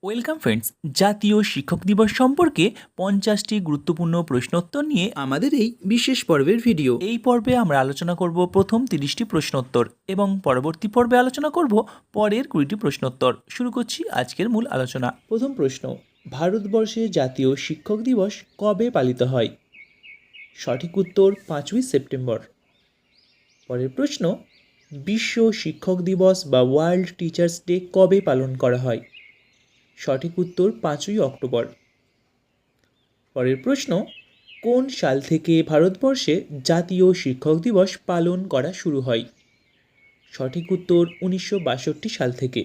Welcome friends, জাতীয় শিক্ষক দিবস সম্পর্কে 50টি গুরুত্বপূর্ণ প্রশ্নোত্তর নিয়ে আমাদের এই বিশেষ পর্বের ভিডিও। এই পর্বে আমরা আলোচনা করব প্রথম 30টি প্রশ্নোত্তর এবং পরবর্তী পর্বে আলোচনা করব পরের 20টি প্রশ্নোত্তর। শুরু করছি আজকের মূল আলোচনা। প্রথম প্রশ্ন, ভারতবর্ষে জাতীয় শিক্ষক দিবস কবে পালিত হয়? সঠিক উত্তর 5ই সেপ্টেম্বর। পরের প্রশ্ন, বিশ্ব শিক্ষক দিবস বা ওয়ার্ল্ড টিচার্স ডে কবে পালন করা হয়? সঠিক উত্তর 5ই অক্টোবর। পরের প্রশ্ন, কোন সাল থেকে ভারতবর্ষে জাতীয় শিক্ষক দিবস পালন করা শুরু হয়? সঠিক উত্তর 1962 সাল থেকে।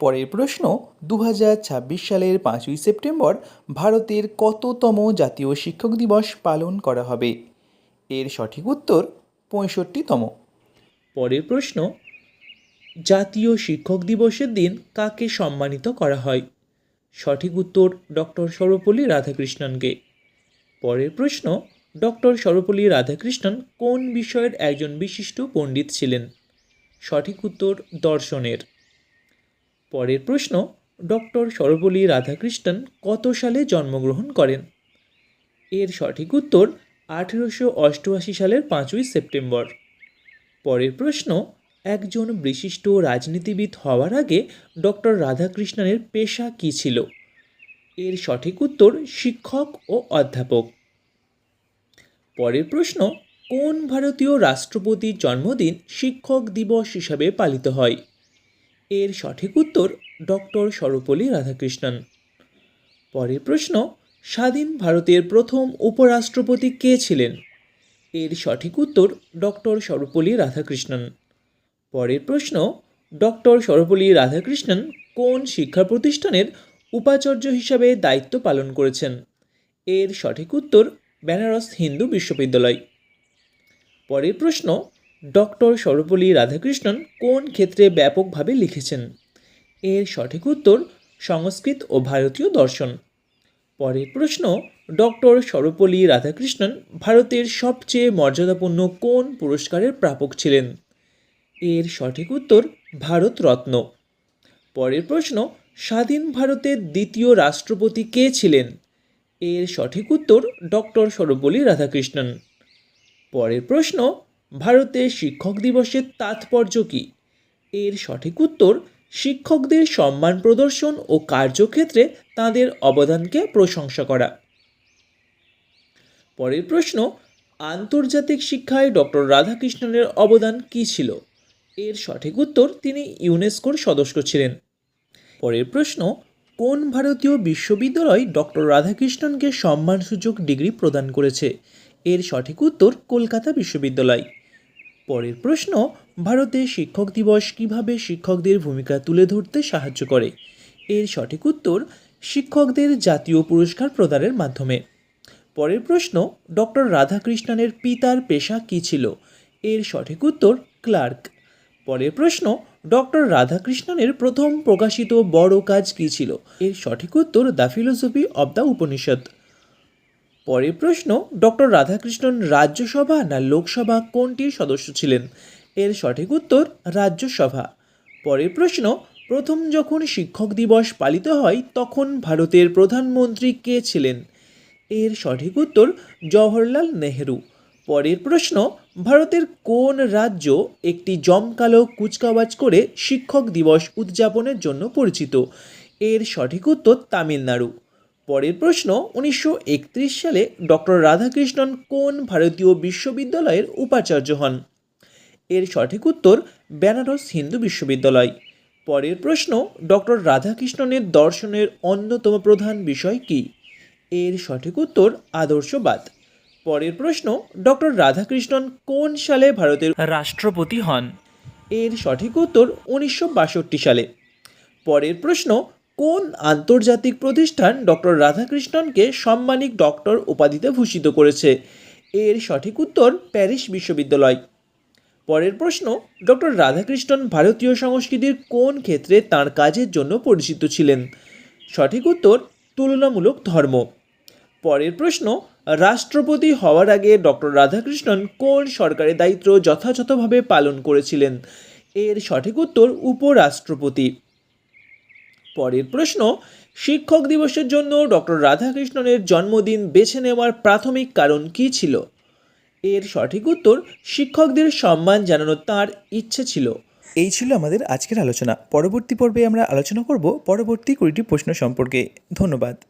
পরের প্রশ্ন, 2026 সালের 5ই সেপ্টেম্বর ভারতের কততম জাতীয় শিক্ষক দিবস পালন করা হবে? এর সঠিক উত্তর 65তম। পরের প্রশ্ন, জাতীয় শিক্ষক দিবসের দিন কাকে সম্মানিত করা হয়? সঠিক উত্তর ডক্টর সর্বপল্লী রাধাকৃষ্ণনকে। পরের প্রশ্ন, ডক্টর সর্বপল্লী রাধাকৃষ্ণন কোন বিষয়ের একজন বিশিষ্ট পণ্ডিত ছিলেন? সঠিক উত্তর দর্শনের। পরের প্রশ্ন, ডক্টর সর্বপল্লী রাধাকৃষ্ণন কত সালে জন্মগ্রহণ করেন? এর সঠিক উত্তর 1888 সালের 5ই সেপ্টেম্বর। পরের প্রশ্ন, একজন বিশিষ্ট রাজনীতিবিদ হওয়ার আগে ডক্টর রাধাকৃষ্ণনের পেশা কী ছিল? এর সঠিক উত্তর শিক্ষক ও অধ্যাপক। পরের প্রশ্ন, কোন ভারতীয় রাষ্ট্রপতির জন্মদিন শিক্ষক দিবস হিসাবে পালিত হয়? এর সঠিক উত্তর ডক্টর সর্বপল্লী রাধাকৃষ্ণন। পরের প্রশ্ন, স্বাধীন ভারতের প্রথম উপরাষ্ট্রপতি কে ছিলেন? এর সঠিক উত্তর ডক্টর সর্বপল্লী রাধাকৃষ্ণন। পরের প্রশ্ন, ডক্টর সর্বপল্লী রাধাকৃষ্ণন কোন শিক্ষা প্রতিষ্ঠানের উপাচার্য হিসাবে দায়িত্ব পালন করেছেন? এর সঠিক উত্তর বেনারস হিন্দু বিশ্ববিদ্যালয়। পরের প্রশ্ন, ডক্টর সর্বপল্লী রাধাকৃষ্ণন কোন ক্ষেত্রে ব্যাপকভাবে লিখেছেন? এর সঠিক উত্তর সংস্কৃত ও ভারতীয় দর্শন। পরের প্রশ্ন, ডক্টর সর্বপল্লী রাধাকৃষ্ণন ভারতের সবচেয়ে মর্যাদাপূর্ণ কোন পুরস্কারের প্রাপক ছিলেন? এর সঠিক উত্তর ভারতরত্ন। পরের প্রশ্ন, স্বাধীন ভারতের দ্বিতীয় রাষ্ট্রপতি কে ছিলেন? এর সঠিক উত্তর ডক্টর সর্বপল্লী রাধাকৃষ্ণন। পরের প্রশ্ন, ভারতে শিক্ষক দিবসের তাৎপর্য কী? এর সঠিক উত্তর শিক্ষকদের সম্মান প্রদর্শন ও কার্যক্ষেত্রে তাঁদের অবদানকে প্রশংসা করা। পরের প্রশ্ন, আন্তর্জাতিক শিক্ষায় ডক্টর রাধাকৃষ্ণনের অবদান কী ছিল? এর সঠিক উত্তর তিনি ইউনেস্কোর সদস্য ছিলেন। পরের প্রশ্ন, কোন ভারতীয় বিশ্ববিদ্যালয় ডক্টর রাধাকৃষ্ণনকে সম্মানসূচক ডিগ্রি প্রদান করেছে? এর সঠিক উত্তর কলকাতা বিশ্ববিদ্যালয়। পরের প্রশ্ন, ভারতে শিক্ষক দিবস কিভাবে শিক্ষকদের ভূমিকা তুলে ধরতে সাহায্য করে? এর সঠিক উত্তর শিক্ষকদের জাতীয় পুরস্কার প্রদানের মাধ্যমে। পরের প্রশ্ন, ডক্টর রাধাকৃষ্ণনের পিতার পেশা কী ছিল? এর সঠিক উত্তর ক্লার্ক। পরের প্রশ্ন, ডক্টর রাধাকৃষ্ণনের প্রথম প্রকাশিত বড় কাজ কী ছিল? এর সঠিক উত্তর the philosophy of the Upanishad. পরের প্রশ্ন, ডক্টর রাধাকৃষ্ণন রাজ্যসভা না লোকসভা কোনটির সদস্য ছিলেন? এর সঠিক উত্তর রাজ্যসভা। পরের প্রশ্ন, প্রথম যখন শিক্ষক দিবস পালিত হয় তখন ভারতের প্রধানমন্ত্রী কে ছিলেন? এর সঠিক উত্তর জওহরলাল নেহেরু। পরের প্রশ্ন, ভারতের কোন রাজ্য একটি জমকালো কুচকাওয়াজ করে শিক্ষক দিবস উদযাপনের জন্য পরিচিত? এর সঠিক উত্তর তামিলনাড়ু। পরের প্রশ্ন, 1931 সালে ডক্টর রাধাকৃষ্ণন কোন ভারতীয় বিশ্ববিদ্যালয়ের উপাচার্য হন? এর সঠিক উত্তর বেনারস হিন্দু বিশ্ববিদ্যালয়। পরের প্রশ্ন, ডক্টর রাধাকৃষ্ণনের দর্শনের অন্যতম প্রধান বিষয় কী? এর সঠিক উত্তর আদর্শবাদ। পরের প্রশ্ন, ডক্টর রাধাকৃষ্ণন কোন সালে ভারতের রাষ্ট্রপতি হন? এর সঠিক উত্তর 1962 সালে। পরের প্রশ্ন, কোন আন্তর্জাতিক প্রতিষ্ঠান ডক্টর রাধাকৃষ্ণনকে সম্মানিত ডক্টর উপাধিতে ভূষিত করেছে? এর সঠিক উত্তর প্যারিস বিশ্ববিদ্যালয়। পরের প্রশ্ন, ডক্টর রাধাকৃষ্ণন ভারতীয় সংস্কৃতির কোন ক্ষেত্রে তাঁর কাজের জন্য পরিচিত ছিলেন? সঠিক উত্তর তুলনামূলক ধর্ম। পরের প্রশ্ন, রাষ্ট্রপতি হওয়ার আগে ডক্টর রাধাকৃষ্ণন কোন সরকারি দায়িত্ব যথাযথভাবে পালন করেছিলেন? এর সঠিক উত্তর উপরাষ্ট্রপতি। পরের প্রশ্ন, শিক্ষক দিবসের জন্য ডক্টর রাধাকৃষ্ণনের জন্মদিন বেছে নেওয়ার প্রাথমিক কারণ কী ছিল? এর সঠিক উত্তর, শিক্ষকদের সম্মান জানানোর তাঁর ইচ্ছে ছিল। এই ছিল আমাদের আজকের আলোচনা। পরবর্তী পর্বে আমরা আলোচনা করব পরবর্তী 20টি প্রশ্ন সম্পর্কে। ধন্যবাদ।